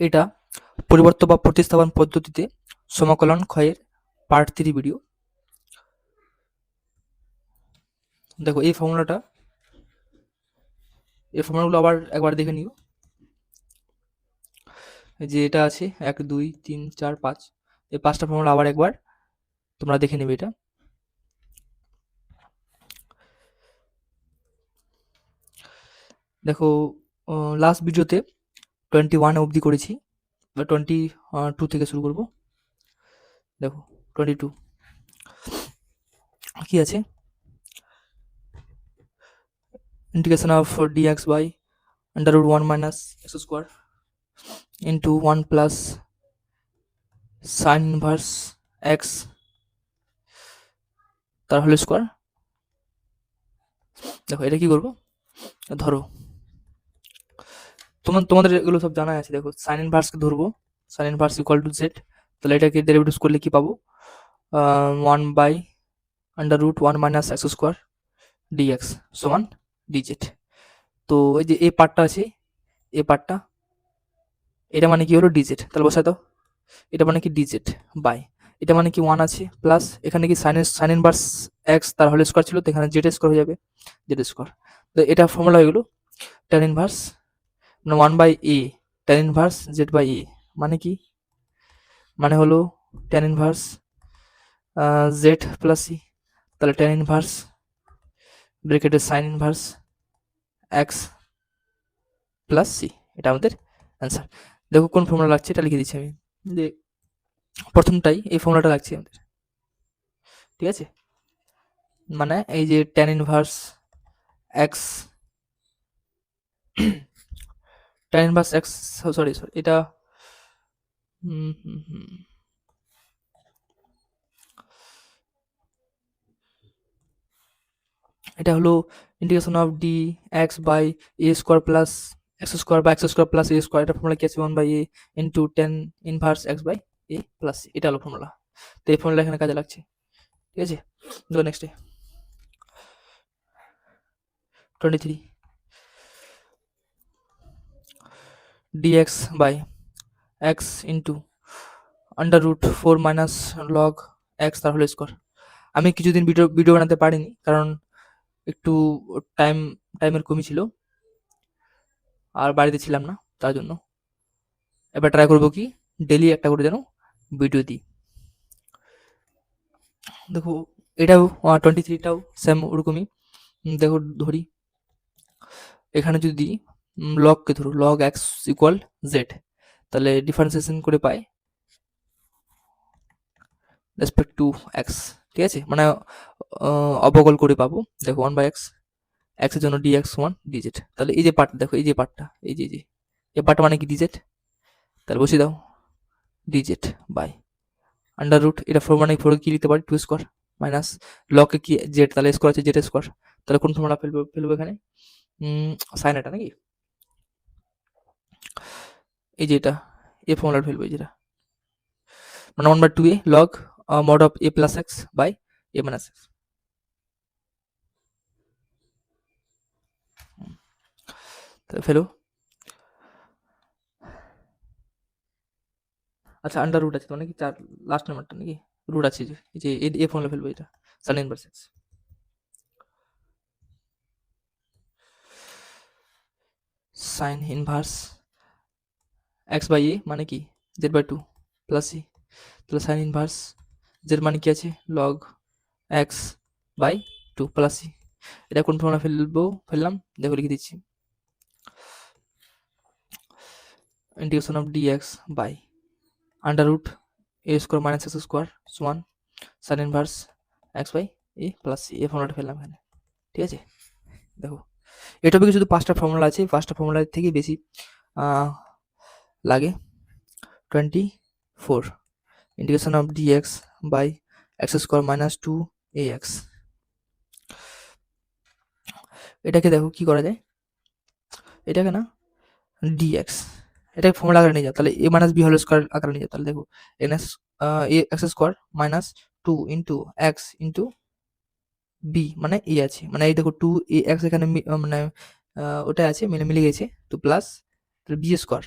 এটা পরিবর্তন বা প্রতিস্থাপন পদ্ধতিতে সমাকলন ক্ষয়ের পার্ট 3 ভিডিও। দেখো এই ফর্মুলাগুলো আবার একবার দেখে নিও। যে এটা আছে 1 2 3 4 5, এই 5টা ফর্মুলা আবার একবার তোমরা দেখে নেবে। এটা দেখো লাস্ট ভিডিওতে 21 অবধি করেছি, বা 22 থেকে শুরু করব। দেখো 22 কি আছে, integration of dx by under root 1 minus x square into 1 plus sine inverse x তার হোল স্কোয়ার। দেখো এটা কি করবো, ধরো তোমাদের এগুলো সব জানা আছে। দেখো সাইন ইনভার্সকে ধরবো, sine inverse equal to z, তাহলে এটাকে ডেরিভেটিভ করলে কি পাবো, 1 by under root 1 minus x square dx সমান ডিজেড। তো এই যে এই পার্টটা আছে, এই পার্টটা, এটা মানে কি হলো ডিজেড, তাহলে বসাই দাও। এটা মানে কি ডিজেড বাই, এটা মানে কি 1 আছে প্লাস এখানে কি সাইন ইনভার্স এক্স তার হোল স্কোয়ার ছিল, তো এখানে জেড স্কোয়ার হয়ে যাবে, জেড স্কোয়ার। তো এটা ফর্মুলা হয়ে গেল tan ইনভার্স মানে 1 by a tan inverse z by a, মানে কি, মানে হলো tan inverse z plus c, তাহলে tan ইনভার্স ব্র্যাকেটে sine inverse x plus c, এটা আমাদের অ্যান্সার। দেখো কোন ফর্মুলা লাগছে, এটা লিখে দিচ্ছি আমি, যে প্রথমটাই এই ফর্মুলাটা লাগছে আমাদের, ঠিক আছে। মানে এই যে tan inverse x tan inverse x, sorry এটা এটা হলো integration of d x by a square plus x square বা x square plus a square, এটা ফর্মুলা কি আছে 1 by a into tan inverse x by a plus c, এটা হলো formula. তো এই ফর্মুলা এখানে কাজে লাগছে, ঠিক আছে। তো next 23 dx by x into under root 4 minus log x তার হোল স্কোয়ার। আমি কিছুদিন ভিডিও বানাতে পারিনি, কারণ একটু টাইমের কমই ছিল, আর বাড়িতে ছিলাম না, তার জন্য। এবার ট্রাই করবো কি ডেলি একটা করে যেন ভিডিও দিই। দেখো এটাও 23টাও সেম ওরকমই। দেখো ধরি, এখানে যদি লগকে ধরো লগ এক্স ইকুয়াল জেড, তাহলে ডিফারেন্সিয়েশন করে পাই রেসপেক্ট টু এক্স, ঠিক আছে, মানে অবকল করে পাবো। দেখো 1 বাই এক্স, এক্স এর জন্য ডিএক্স 1 ডিজেড, তাহলে এই যে পার্ট, দেখো এই যে পার্টটা, এই যে এই পার্টটা মানে কি ডিজেড, তাহলে বসিয়ে দাও ডিজেড বাই আন্ডার রুট, এটা 4 মানে 4 কি লিখতে পারি 2 স্কোয়ার মাইনাস লকে কি জেড, তাহলে স্কোয়ার আছে জেড স্কোয়ার, তাহলে কোন ফর্মুলা ফেলবো এখানে, সাইন এটা নাকি, এই যে এটা এ ফর্মুলা ফেলবো, এই যেটা মানে 1 by 2 a log mod of a plus x by a minus x. তাহলে ফেলো, আচ্ছা আন্ডার রুট আছে তো নাকি, চার লাস্ট নাম্বারটা নাকি রুট আছে, যে এই যে এ ফর্মুলা ফেলবো, এটা sine inverse x sine inverse x by a মানে কি জেড বাই 2 প্লাস সি, তাহলে সাইন ইনভার্স জেড মানে কি আছে log x by 2 plus c, এটা কোন ফর্মুলা ফেললাম, দেখো লিখে দিচ্ছি, integration of dx by under root a square minus x square সমান sine inverse x by a plus c, এই ফর্মুলাটা ফেললাম এখানে, ঠিক আছে। দেখো এই টপিকে শুধু 5টা ফর্মুলা আছে, 5টা ফর্মুলার থেকে বেশি লাগে। 24 integration of dx by x square minus 2 a x, এটাকে দেখো কি করা যায়, এটাকে না ডিএক্স, এটাকে ফর্মুলা আকারে নিয়ে যাও, তাহলে a minus b whole square আকারে নিয়ে যাও, তাহলে দেখো এন এস a x square minus 2 into x into b মানে এ আছে, মানে এই দেখো 2 এ এক্স এখানে মানে ওটা আছে মিলে গেছে, তো প্লাস বি স্কোয়ার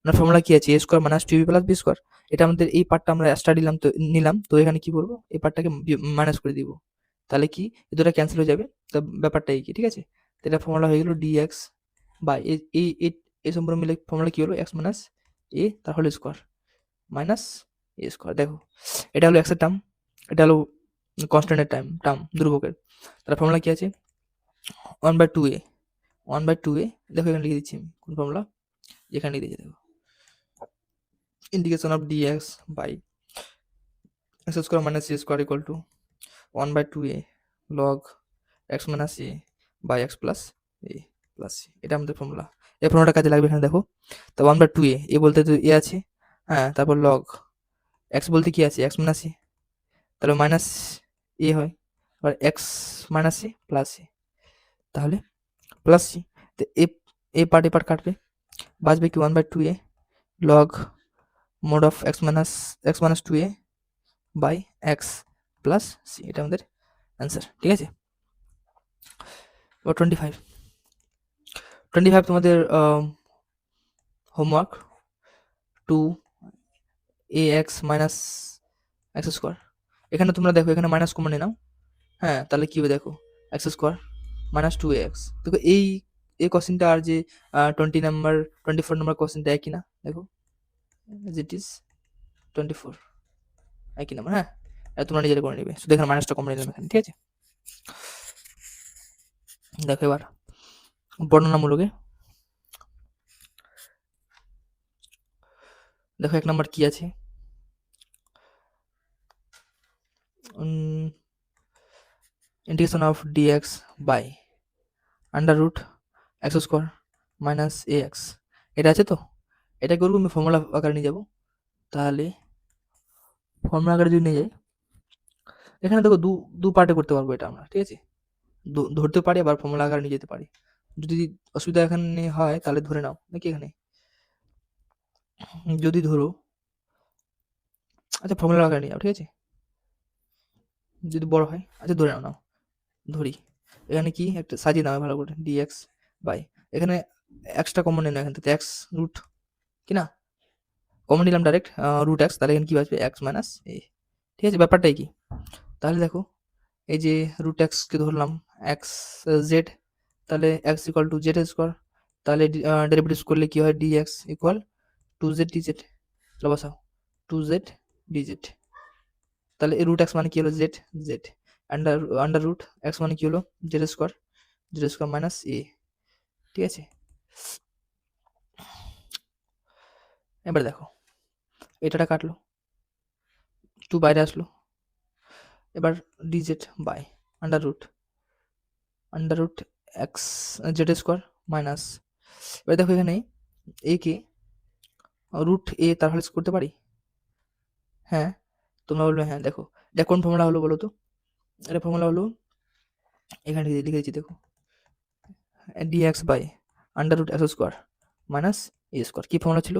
মানে ফর্মুলা কি আছে, a square minus 2b plus b square. এটা আমাদের এই পার্টটা আমরা এক্সট্রা নিলাম, তো এখানে কি করবো, এই পার্টটাকে মাইনাস করে দিব, তাহলে কি এই দুটো ক্যান্সেল হয়ে যাবে, তো ব্যাপারটা এই কি, ঠিক আছে। তো এটা ফর্মুলা হয়ে গেল dx বাই এই সম্পূর্ণ মিলে ফর্মুলা কি হলো, x মাইনাস a তার whole square minus a square. দেখো এটা হলো x এর টার্ম, এটা হলো কনস্ট্যান্টের টার্ম ধ্রুবকের। তার ফর্মুলা কি আছে, 1/2a 1/2a, দেখো এখানে লিখে দিচ্ছি আমি কোন ফর্মুলা, এখানে লিখে দিয়েছি, দেখো integration of dx by x square minus a square equal to 1/2a log x minus a by x plus a plus c, এটা আমাদের ফর্মুলা। এই ফর্মুলাটা কাজে লাগবে এখানে, দেখো তো 1/2a, a বলতে তো a আছে, হ্যাঁ, তারপর log x বলতে কি আছে, x minus a, তাহলে মাইনাস a হয়, আর x minus a plus a, তাহলে প্লাস c, তো এ পার্ট কাটবে, বাঁচবে কি 1/2a log mod of x minus 2a by x plus c, এটা আমাদের অ্যান্সার, ঠিক আছে। এবার 25 তোমাদের homework, 2ax minus x square, এখানে তোমরা দেখো এখানে মাইনাস কমন নিয়ে নাও, হ্যাঁ, তাহলে কি হবে দেখো, এক্স স্কোয়ার মাইনাস 2ax, দেখো এই কোশ্চেনটা আর যে 24 নম্বর কোশ্চেনটা একই না, দেখো ইট ইজ 24 একই নাম্বার, হ্যাঁ, তোমরা নিজেরা করে নেবে, শুধু এখানে মাইনাসটা কমন নিলাম এখানে, ঠিক আছে। দেখো এবার বর্ণনামূলকে, দেখো 1 নম্বর কি আছে, integration of dx by under root x square minus a x, এটা আছে তো, এটা করবো আমি ফর্মুলা আকারে নিয়ে যাবো, তাহলে ফর্মুলা আকারে যদি নিয়ে যাই, এখানে দেখো দু পার্টে করতে পারবো এটা আমরা, ঠিক আছে, ধরতে পারি আবার ফর্মুলা আকারে নিয়ে যেতে পারি, যদি অসুবিধা এখানে হয় তাহলে ধরে নাও নাকি, এখানে যদি ধরো, আচ্ছা ফর্মুলা আকারে নিয়ে যাও, ঠিক আছে, যদি বড় হয়, আচ্ছা ধরে নাও ধরি, এখানে কি একটা সাজিয়ে নাও ভালো করে, dx বাই, এখানে এক্সটা কমন নিয়ে নাও এখান থেকে, এক্স রুট কি না, কমন নিলাম ডাইরেক্ট রুট এক্স, তাহলে এখানে কি আসবে এক্স মাইনাস এ, ঠিক আছে, ব্যাপারটাই কি, তাহলে দেখো এই যে রুট এক্সকে ধরলাম এক্স জেড, তাহলে x equal to Z square, তাহলে ডেরিভেটিভ করলে কি হয়, dx ইকুয়াল 2z dz, তাহলে বসাও 2z dz, তাহলে এই রুট এক্স মানে কি হলো z, z under root x মানে কি হলো জেড স্কোয়ার মাইনাস এ, ঠিক আছে। এবার দেখো এটাটা কাটলো, 2 বাইরে আসলো, এবার dz by under root x z square minus, এবার দেখো এখানে এ কে রুট এ তার হোল করতে পারি, হ্যাঁ, তোমরা বলবে হ্যাঁ, দেখো এটা কোন ফর্মুলা হলো বলো তো, এটা ফর্মুলা হলো এখানে লিখে দিচ্ছি, দেখো dx by under root x square minus a square, কি ফর্মুলা ছিল,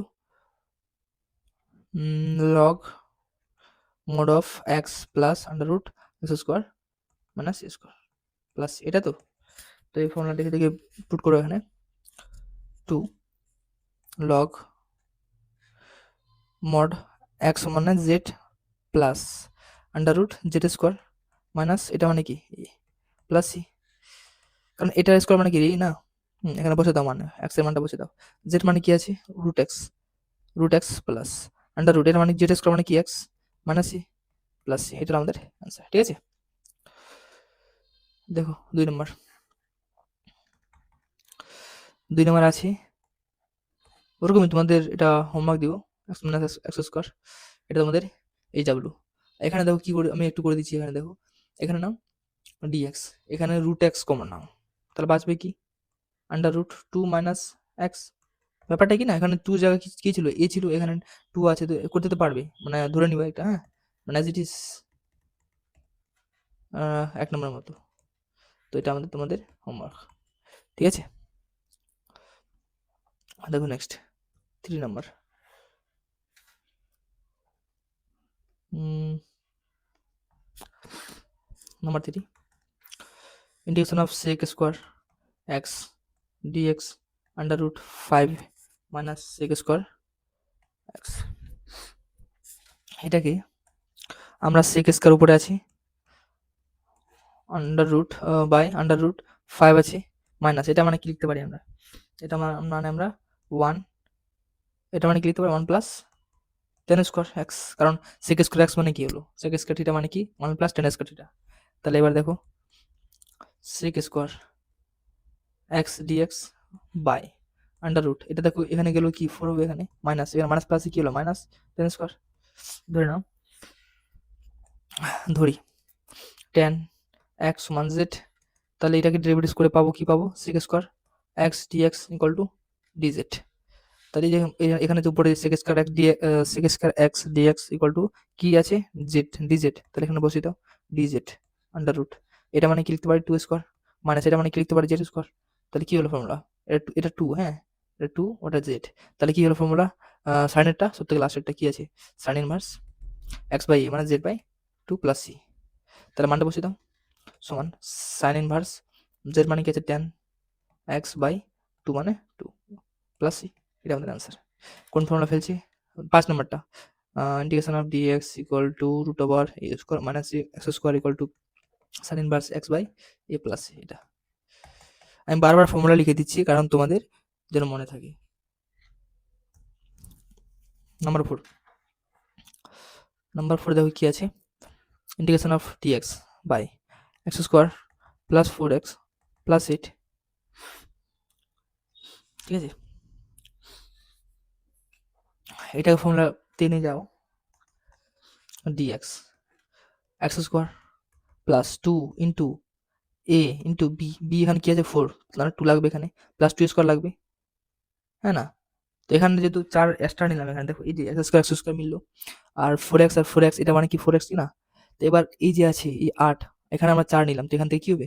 log mod of x plus under root x square minus a square plus, এটা তো এই ফর্মুলা দেখে পুট করো এখানে, 2 লগ mod x মানে z plus under root z square minus, এটা মানে কি প্লাস সি, কারণ এটার স্কোয়ার মানে কি না, এখানে বসে দাও, মানে এক্স এর মানটা বসে দাও, জেড মানে কি আছে root x plus under root, এটা মানে জেড স্কোয়ার মানে কি x minus c plus c, এটা আমাদের অ্যান্সার, ঠিক আছে। দেখো 2 নম্বর আছে ওরকমই, তোমাদের এটা হোমওয়ার্ক দিব, এক্স মাইনাস এক্স স্কোয়ার, এটা তোমাদের এই ডাব্লু, এখানে দেখো কি করে আমি একটু করে দিচ্ছি, এখানে দেখো এখানে নাও ডিএক্স, এখানে রুট এক্স কমন নাও, তাহলে বাঁচবে কি আন্ডার রুট 2 মাইনাস এক্স, ব্যাপারটা কি না, এখানে 2 জায়গায় কি ছিল, এ ছিল, এখানে 2 আছে, তো করতে তো পারবে, মানে ধরে নিবা একটা, হ্যাঁ, মানে অ্যাজ ইট ইজ 1 নম্বরের মতো, তো এটা আমাদের তোমাদের হোমওয়ার্ক, ঠিক আছে। দেখো next 3 number, number 3, integration of sec square x dx under root 5 minus sec square x. এটাকে আমরা sec স্কয়ার উপরে আছি, under root by under root 5 আছে মাইনাস, এটা মানে কি লিখতে পারি আমরা, এটা মানে আমরা 1, এটা মানে কি লিখতে পারি 1 প্লাস 10 স্কয়ার এক্স, কারণ sec স্কয়ার এক্স মানে কি হলো, sec স্কয়ার থিটা মানে কি 1 প্লাস 10 স্কয়ার থিটা। তাহলে এবার দেখো sec square x dx by under root, এটা দেখো এখানে গেল কি 4 হবে, এখানে মাইনাস, এখানে মাইনাস প্লাসে কি হলো মাইনাস 10 স্কয়ার, ধরে নাও, ধরি tan x সমান z, তাহলে এটাকে ডেরিভেটিভ করে পাবো কি পাবো sec square x dx equal two dz। তাহলে এই যে এখানে তো উপরে sec square x sec square x dx equal two কি আছে z dz, তাহলে এখানে বসিয়ে দাও dz আন্ডার রুট, এটা মানে কি লিখতে পারি 2 স্কয়ার মাইনাস এটা মানে কি লিখতে পারি z স্কয়ার, তাহলে কি হলো ফর্মুলা, এটা 2, হ্যাঁ এটা 2, ওটা z, তাহলে কি হলো ফর্মুলা, সাইনেরটা সব থেকে লাস্টেরটা কি আছে sine inverse x by a মানে z বাই 2 প্লাস c, তাহলে মানটা বসিয়ে দাও সমান সাইন ইনভার্স z মানে কি আছে tan x বাই 2 মানে 2 প্লাস c, এটা আমাদের অ্যান্সার। কোন ফর্মুলা ফেলছি 5 নাম্বারটা, integration of dx equal to root over a square minus x square equal to sine inverse x by a plus c। এটা আমি বারবার ফর্মুলা লিখে দিচ্ছি কারণ তোমাদের যেন মনে থাকে। নাম্বার 4 দেখো কি আছে, integration of dx by x square plus 4x plus 8, ঠিক আছে, এটাকে ফর্মুলা টেনে যাও, dx x square plus 2 into a into b এখানে কি আছে 4, তাহলে 2 লাগবে এখানে, প্লাস 2 স্কয়ার লাগবে, হ্যাঁ না, তো এখানে যেহেতু 4 এক্সট্রা নিলাম, এখানে দেখো এই যে x স্কয়ার মিললো, আর 4x আর 4x, এটা মানে কি 4x কি না, তো এবার এই যে আছে এই 8, এখানে আমরা 4 নিলাম, তো এখান থেকে কি হবে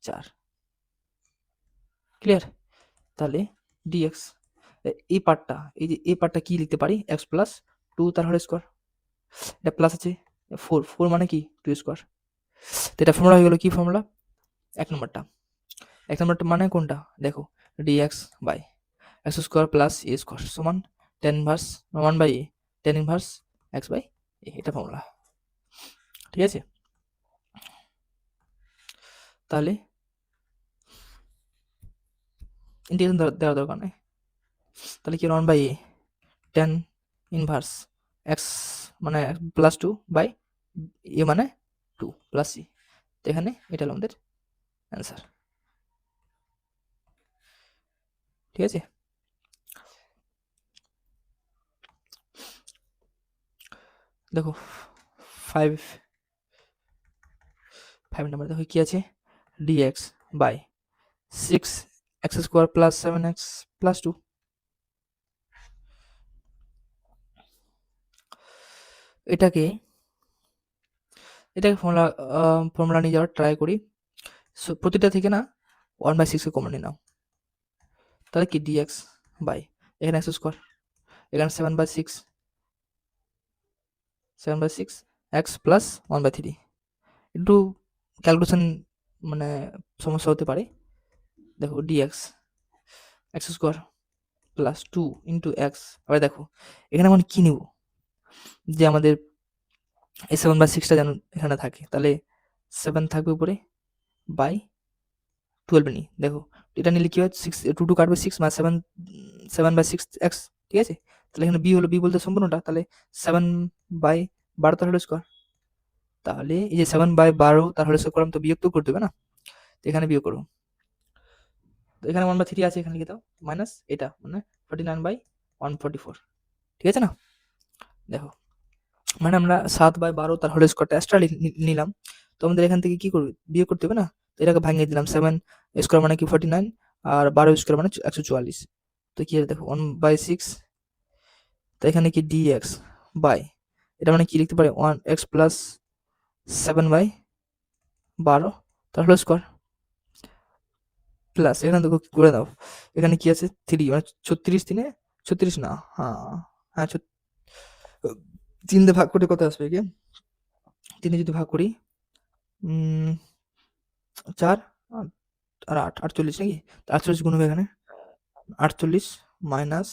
4, ক্লিয়ার, তাহলে dx এই পার্টটা, এই যে এই পার্টটা কি লিখতে পারি x প্লাস 2 তার হোল স্কয়ার, এটা প্লাস আছে 4 মানে কি 2 স্কয়ার, তো এটা ফর্মুলা হয়ে গেল কি ফর্মুলা, এক নম্বরটা মানে কোনটা দেখো dx by x square plus a square সমান tan inverse 1 by a tan inverse x by a, এটা ফর্মুলা, ঠিক আছে। তাহলে ইন্টিগ্রেশন দেওয়ার দরকার নেই, তাহলে কি 1 by a tan inverse x মানে প্লাস 2 বাই a মানে 2 প্লাস c, তো এখানে এটা হলো আমাদের অ্যান্সার, ঠিক আছে। দেখো 5 নাম্বার দেখো কি আছে dx by 6x square plus 7x plus 2, এটাকে ফর্মুলা নিয়ে যাওয়ার ট্রাই করি, প্রতিটা থেকে না 1/6 কে কমন নিয়ে নাও, তাহলে কি dx বাই এখানে x স্কয়ার, এখানে 7/6 x প্লাস 1/3, একটু ক্যালকুলেশন মানে সমস্যা হতে পারে, দেখো dx x square plus 2 into x, আবার দেখো এখানে মানে কি নিব, যে আমাদের এই 7/6টা যেন এখানে থাকে, তাহলে 7 থাকবে উপরে বাই 12 নি, দেখো এটা নিলে কি হয় 6 2 কাটবে 6 মানে 7/6 x, ঠিক আছে, তাহলে এখানে b হলো, b বলতে সম্পূর্ণটা, তাহলে 7/12 তার হোল স্কয়ার, তাহলে এই যে 7/12 তার হোল স্কয়ার করলাম, তো বিয়োগ তো করতে হবে না, তো এখানে বিয়োগ করো, তো এখানে 1/3 আছে, এখানে লিখে দাও মাইনাস এটা মানে 49/144, ঠিক আছে না, দেখো মানে আমরা 7/12 তার হোল স্কয়ারটা এক্সট্রা নিলাম, তো আমাদের এখান থেকে কি করবে বিয়োগ করতে হবে না, তো এটাকে ভাঙিয়ে দিলাম, 7 স্কয়ার মানে কি 49 আর 12 স্কয়ার মানে 144, তো কি দেখো 1/6, তো এখানে কি dx বাই এটা মানে কি লিখতে পারি 1x প্লাস 7/12 তার হোল স্কয়ার প্লাস এখানে দেখো করে দাও, এখানে কি আছে 3 মানে 36 3 36 না, হ্যাঁ হ্যাঁ 3 দিয়ে ভাগ করে কত আসবে কি 3 যদি ভাগ করি 4 আর 8 48 নাকি, 48 গুণ হবে এখানে 48 মাইনাস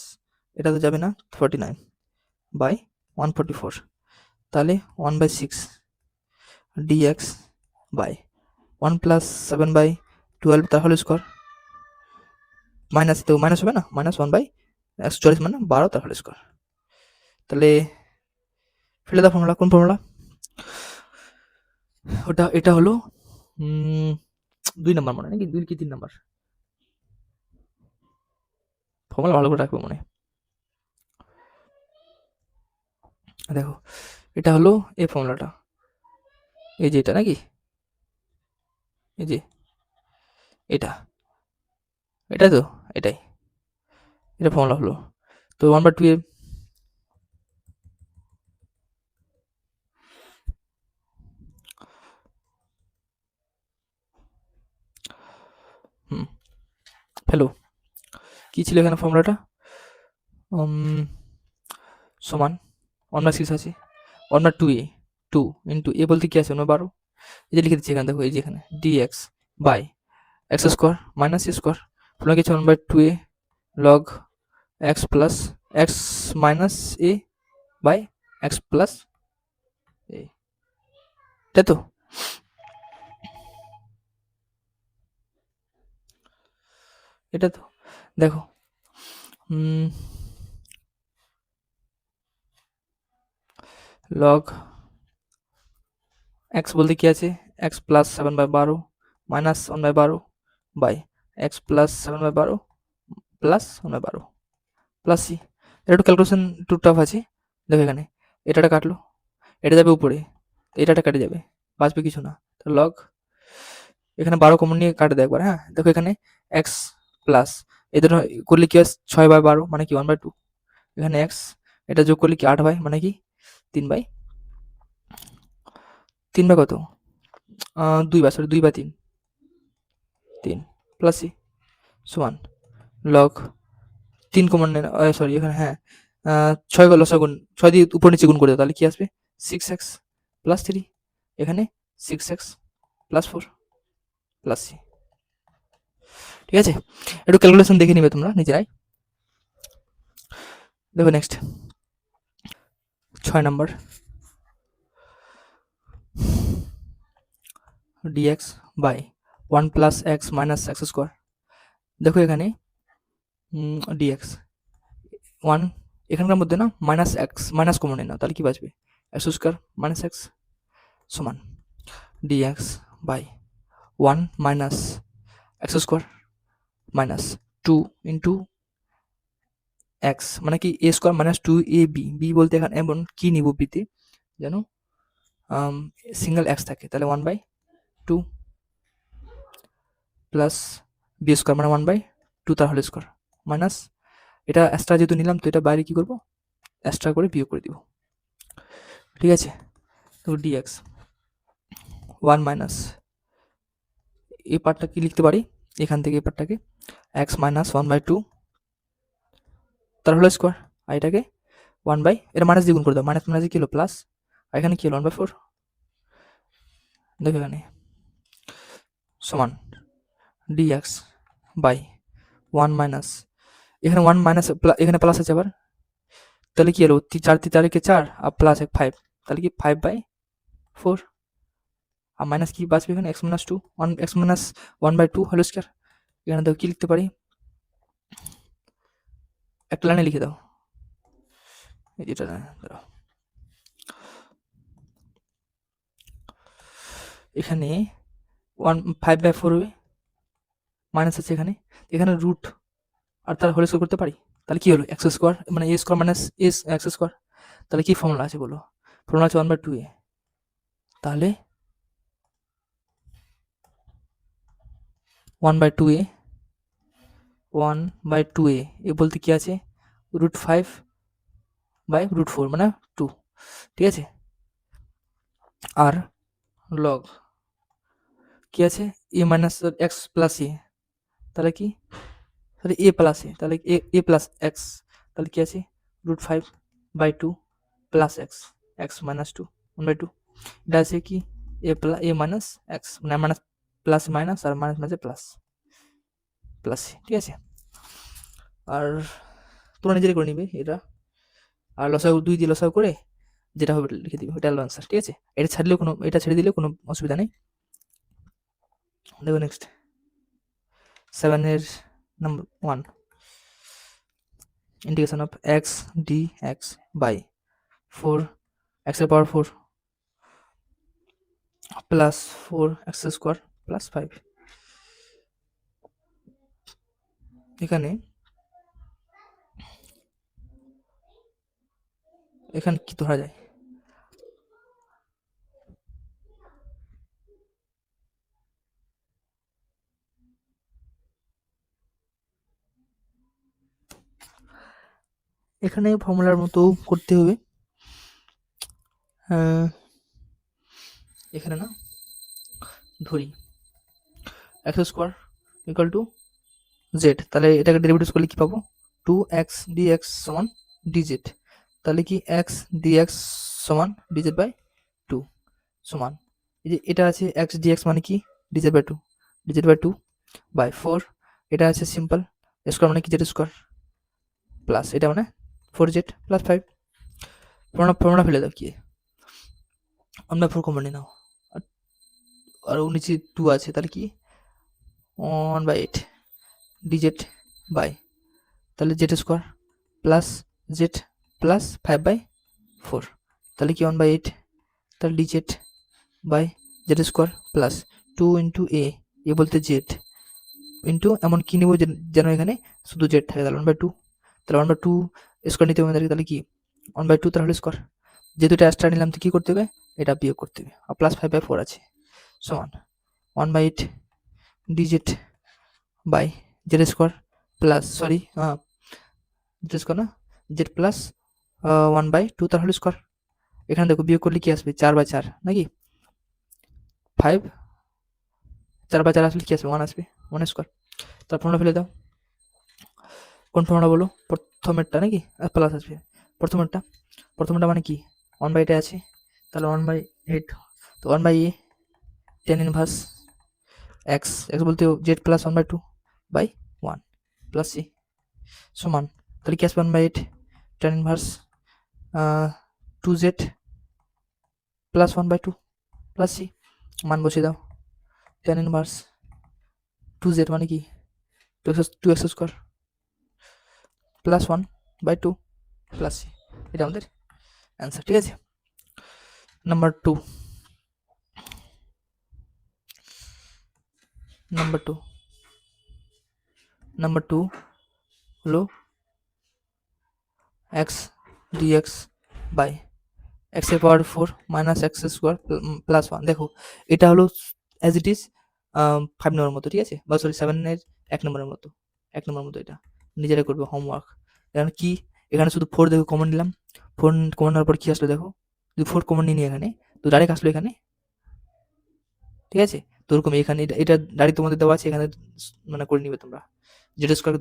এটা তো যাবে না 49, বাই 144, তাহলে 1/6 dx বাই 1 প্লাস 7/12 তার হোল স্কোয়ার, মাইনাস তো মাইনাস হবে না, -1/144 মানে 12 তার হোল স্কোয়ার। তাহলে ফেলে দাও ফর্মুলা, কোন ফর্মুলা? এটা হলো 2 নাম্বার মনে নাকি 2 কি 3 নাম্বার ফর্মুলা, ভালো করে রাখবো মনে। দেখো এটা হলো এই ফর্মুলাটা, এই যে এটা নাকি, এই যে এটা, এটাই তো, এটাই, এটা ফর্মুলা হলো। তো 1/2 এ হ্যালো, কি ছিল এখানে ফর্মুলাটা? সমান 1/6 আছে, 1/2a, 2 ইন্টু এ বলতে কি আছে 12, এই যে লিখে দিচ্ছি এখানে, দেখো এই যে এখানে dx by x square minus a square, তোমরা কিছু 1/2a log x plus x minus a by x plus a, তাই তো? এটা তো দেখো লগ এক্স বলতে কি আছে, x plus 7/12 minus 1/12 by x plus 7/12 plus 1/12 plus c. এটা একটু ক্যালকুলেশন একটু টাফ আছে, দেখো এখানে এটাটা কাটলো, এটা যাবে উপরে, এটাটা কেটে যাবে, বাঁচবে কিছু না। তো লগ এখানে 12 কমন নিয়ে কাটে দেয় একবার, হ্যাঁ দেখো এখানে এক্স প্লাস এদের করলে কি হয় 6/12 মানে কি 1/2, এখানে এক্স এটা যোগ করলে কি 8 মানে কি 3/3 কত 2 সরি 2/3 3 প্লাস সি সমান লগ 3 কমন নেন, সরি এখানে হ্যাঁ 6 লসাগুন 6 দিয়ে উপর নিচে গুণ করে দাও, তাহলে কি আসবে 6x প্লাস 3, এখানে 6x প্লাস 4 প্লাস সি। ঠিক আছে, একটু ক্যালকুলেশন দেখে নিবে তোমরা নিজেরাই। দেখো next 6 number dx by 1 plus x minus x square. দেখো এখানে dx 1 এখানকার মধ্যে না মাইনাস এক্স মাইনাস কমন নেই না, তাহলে কি বাঁচবে এক্স স্কোয়ার মাইনাস এক্স সমান dx by 1 minus x square minus 2 into x মানে কি এ স্কোয়ার মাইনাস 2ab, বি বলতে এখানে এমন কি নিব বিতে যেন সিঙ্গেল এক্স থাকে, তাহলে 1/2 প্লাস বি স্কোয়ার মানে 1/2 তার হোল স্কোয়ার মাইনাস এটা এক্সট্রা যেহেতু নিলাম তো এটা বাইরে কি করবো এক্সট্রা করে বিয়োগ করে দিব। ঠিক আছে, তো ডিএক্স 1 মাইনাস এই পার্টটা কি লিখতে পারি এখান থেকে এই পার্টটাকে এক্স মাইনাস 1/2 তার হোল স্কোয়ার, আর এটাকে 1 এটা মাইনাস দিয়ে গুণ করে দাও, মাইনাস মাইনাস কি হলো প্লাস, আর এখানে কি হলো 1/4, দেখো এখানে সমান dx বাই 1 মাইনাস এখানে 1 মাইনাস এখানে প্লাস আছে আবার, তাহলে কি হলো 4 আর প্লাস 5, তাহলে কি 5/4 আর মাইনাস কি বাঁচবে এখানে x minus 2 1 x minus 1/2 whole square. এখানে দেখো কি লিখতে পারি একটা লাইনে লিখে দাও, এটা দাও এখানে 5/4 হবে মাইনাস আছে এখানে, এখানে রুট আর তার হোল স্কয়ার করতে পারি, তাহলে কি হলো এক্স স্কয়ার মানে a square minus s x square, তাহলে কি ফর্মুলা আছে বলো, ফর্মুলা আছে 1/2a, তাহলে 1/2a 1/2a এ বলতে কি আছে √5/√4 মানে 2, ঠিক আছে, আর লগ কি আছে এ মাইনাস এক্স প্লাস এ, তাহলে কি তাহলে এ প্লাস এ, তাহলে এ প্লাস এক্স, তাহলে কি আছে √5/2 প্লাস এক্স এক্স মাইনাস 2 1/2, এটা আছে কি এ মাইনাস এক্স মানে মাইনাস প্লাস মাইনাস আর মাইনাস মাইনাসে প্লাস প্লাস, ঠিক আছে। আর তোমরা নিজেরাই করে নিবে এটা, আর লসাগু 2 দিয়ে লসাগু করে যেটা হবে লিখে দিবি, ওটা হলো আনসার। ঠিক আছে, এটা ছেড়ে দিলে কোনো অসুবিধা নেই। দেখো নেক্সট 7 এর number 1, integration of x dx by 4 x এর power 4 plus 4 x square plus 5। এখানে কি ধরা যায়? এখানে ফর্মুলার মতো করতে হবে। এখানে না ধরি x square equal to z, তাহলে এটাকে ডেরিভেটিভ করলে কি পাবো? 2x dx সমান dz, তাহলে কি x dx সমান dz বাই 2 সমান, এই যে এটা আছে x dx মানে কি dz by 2, dz by 2 by 4, এটা আছে সিম্পল স্কোয়ার মানে কি z স্কোয়ার প্লাস এটা মানে 4z প্লাস 5। ফর্মুলা ফেলে দাও, কি 1/4 কমন নিয়ে নাও, আর নিচে 2 আছে, তাহলে কি 1/8 dz বাই, তাহলে z square plus z plus 5/4, তাহলে কি 1/8, তাহলে dz by z square plus 2 into a বলতে z ইন্টু এমন কি নেবো যেন এখানে শুধু z থাকে, তাহলে 1/2, তাহলে 1/2 স্কোয়ার নিতে হবে, তাহলে কি 1/2 তার হোল স্কোয়ার, যেহেতু এটা এক্সট্রা নিলাম তো কি করতে হবে, এটা বিয়োগ করতে হবে, আর প্লাস 5/4 আছে সমান 1/8 dz by z square plus z square না z প্লাস 1/2 তার হোল স্কোয়ার। এখানে দেখো বিয়োগ করলে কি আসবে 4/4 নাকি 5, 4/4 আসলে কি আসবে 1 আসবে, 1 স্কোয়ার। তার ফর্মুলা ফেলে দাও, কোন ফর্মুলা বলো? প্রথমেরটা নাকি প্লাস আসবে, প্রথমেরটা মানে কি 1/8 আছে, তাহলে 1/8, তো 1/a tan ইনভার্স x বলতে z plus 1/2 by 1 plus c সমান, তাহলে কি আসবে 1/8 tan inverse 2z plus 1/2 plus c, মান বসিয়ে দাও, tan ইনভার্স 2z মানে কি 2x square plus 1/2 plus c, এটা আমাদের অ্যান্সার। ঠিক আছে, নাম্বার 2 হলো x dx বাই x এর power 4 minus x square plus 1। দেখো এটা হলো অ্যাজ ইট ইজ 5 নম্বরের মতো, ঠিক আছে, বা সরি 7 এর 1 নম্বরের মতো, এটা নিজেরা করবে হোমওয়ার্ক। এখানে কি, এখানে শুধু 4 দেখো কমন নিলাম, 4 কমন নেওয়ার পর কি আসলো দেখো, যদি 4 কমন নিয়ে এখানে তো ডাইরেক্ট আসলো এখানে, ঠিক আছে, তো ওরকম এখানে এটা ডাইরেক্ট তোমাদের দেওয়া আছে, এখানে মানে করে নিবে তোমরা, জেড স্কোয়ারকে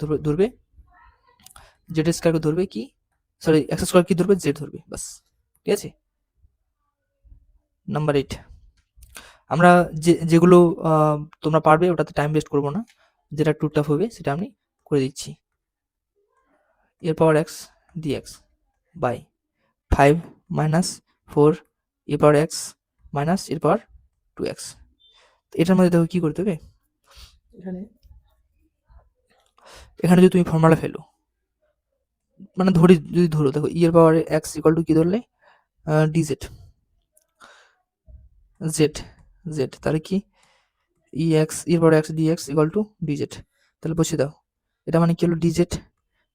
ধরবে কি, সরি এক্স স্কোয়ার কি ধরবে, জেড ধরবে, বাস। ঠিক আছে, নাম্বার 8, আমরা যেগুলো তোমরা পারবে ওটাতে টাইম ওয়েস্ট করবো না, যেটা টু টাফ হবে সেটা আমি করে দিচ্ছি। এর power x dx by 5 minus 4 এর পাওয়ার এক্স মাইনাস এর পাওয়ার 2x। এটার মধ্যে দেখো কি করতে হবে, এখানে যদি তুমি ফর্মুলা ফেলো, মানে যদি ধরো, দেখো এর পাওয়ার এক্স ইকুয়াল টু কি ধরলে ডিজেড জেড, তাহলে কি ex এর power x dx equal to dz, তাহলে বসিয়ে দাও, এটা মানে কি হলো ডিজেড,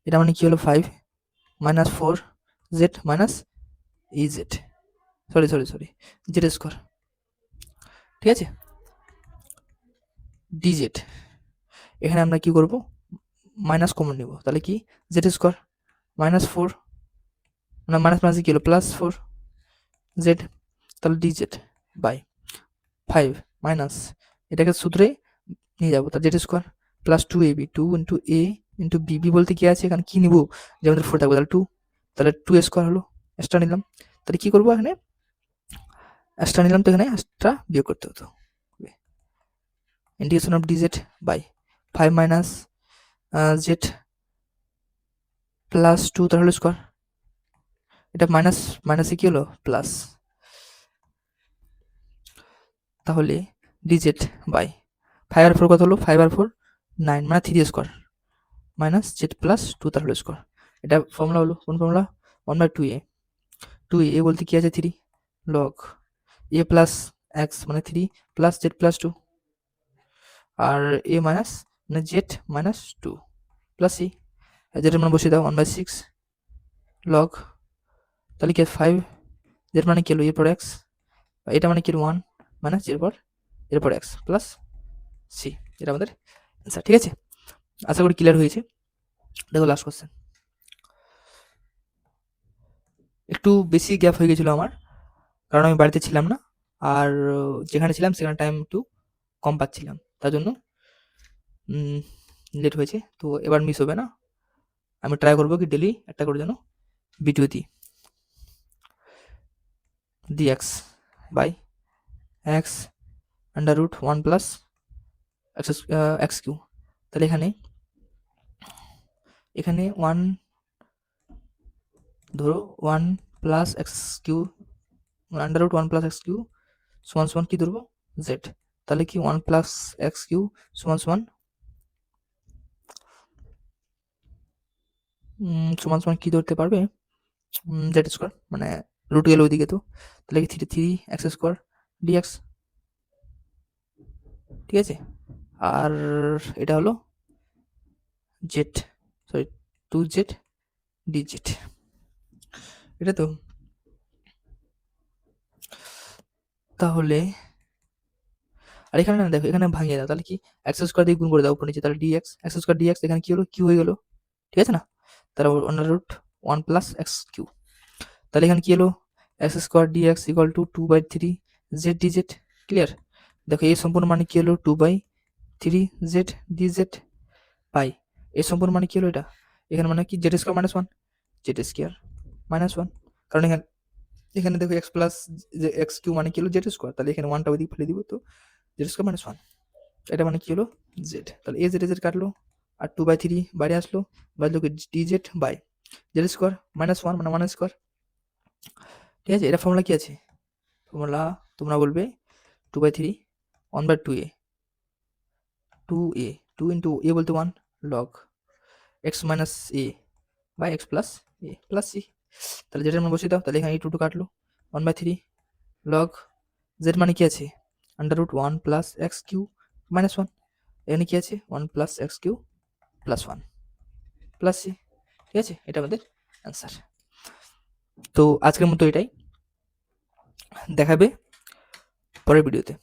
এটা মানে কি হলো 5 minus 4z minus EZ, sorry Z square, ঠিক আছে, ডিজেড। এখানে আমরা কি করব, মাইনাস কমন নিব, তাহলে কি জেড স্কোয়ার মাইনাস 4 মানে মাইনাস কি হলো প্লাস 4 জেড, তাহলে ডিজেড বাই 5 মাইনাস এটাকে সূত্রে নিয়ে যাবো, তাহলে z square plus 2ab 2 into a into b বলতে কি আছে, এখানে কি নিব, যে আমাদের 4 থাকবে, তাহলে 2, তাহলে 2 স্কোয়ার হলো, এক্সট্রা নিলাম, তাহলে কি করবো এখানে এক্সট্রা নিলাম, তো এখানে এক্সট্রা বিয়োগ করতে হতো, integration of dz by 5 minus z plus 2 তার হোল স্কোয়ার এটা মাইনাস মাইনাসে কি হলো প্লাস, তাহলে ডিজেড বাই 5/4 কত হলো 5/4 9 মানে 3 স্কোয়ার মাইনাস জেড প্লাস 2 তার হোল স্কোয়ার। এটা ফর্মুলা হলো কোন ফর্মুলা 1/2a 2a বলতে কি আছে 3 লগ a প্লাস এক্স মানে 3 প্লাস জেড প্লাস 2 আর a মাইনাস মানে জেড মাইনাস 2 প্লাস c যেটার মানে বসিয়ে দাও 1/6 লগ, তাহলে কি 5 জেড মানে কি হলো এরপর এক্স, এটা মানে কি 1 মাইনাস এরপর এক্স প্লাস সি, এটা আমাদের অ্যান্সার। ঠিক আছে, আশা করি ক্লিয়ার হয়েছে। দেখো লাস্ট কোশ্চেন, একটু বেশি গ্যাপ হয়ে গেছিলো আমার, কারণ আমি বাড়িতে ছিলাম না, আর যেখানে ছিলাম সেখানে টাইম একটু কম পাচ্ছিলাম, তার জন্য লেট হয়েছে। তো এবার মিস হবে না, আমি ট্রাই করবো কি ডেলি একটা করে যেন ভিডিও দিই। dx by x under root 1 plus x cube, তাহলে এখানে 1 ধরো 1 plus x cube under root 1 plus x cube সমান সমান কি ধরবো জেড, তাহলে কি 1 প্লাস এক্স কিউ সমান সমান কি ধরতে পারবে জেড স্কোয়ার, মানে রুট গেল ওইদিকে, তো তাহলে কি 3 এক্স স্কোয়ার ডিএক্স। ঠিক আছে, আর এটা হলো জেড, সরি 2z dz, এটা তো। তাহলে আর এখানে না দেখো, এখানে ভাঙিয়ে দাও, তাহলে কি এক্স স্কোয়ার দিয়ে গুণ করে দাও উপর নিচে, তাহলে ডিএক্স এক্স স্কোয়ার ডিএক্স, এখানে কি হলো কিউ হয়ে গেল, ঠিক আছে না, তাহলে under root 1 plus x cube, তাহলে এখানে কি হলো x square dx equal to 2/3 z dz. Clear, দেখো এই সম্পূর্ণ মানে কি হলো 2/3 জেড ডিজেড বাই এই সম্পূর্ণ মানে কি হলো এটা, এখানে মানে কি Z square minus 1 Z square minus 1, কারণ এখানে দেখো এক্স প্লাস এক্স কিউ মানে কি হলো জেড স্কোয়ার, তাহলে এখানে 1টা ওইদিকে ফেলে দিব, তো জেড স্কোয়ার মাইনাস 1, এটা মানে কি হলো জেড, তাহলে এ জেড কাটলো আর 2/3 বাইরে আসলো, বাজলো কি dz by z square minus 1 মানে 1 স্কোয়ার। ঠিক আছে, এটা ফর্মুলা কি আছে, ফর্মুলা তোমরা বলবে 2/3 1/2a 2a 2 ইন্টু a বলতে 1 log x minus a by x plus a plus c, তাহলে জেডের মান বসিয়ে দাও, তাহলে এখানে এই 2 কাটলো 1/3 লগ জেড মানে কি আছে under root 1 plus x cube minus 1, এখানে কি আছে 1 plus x cube plus 1 plus c. ঠিক আছে, এটা আমাদের অ্যান্সার। তো আজকের মতো এটাই, দেখাবে পরের ভিডিওতে।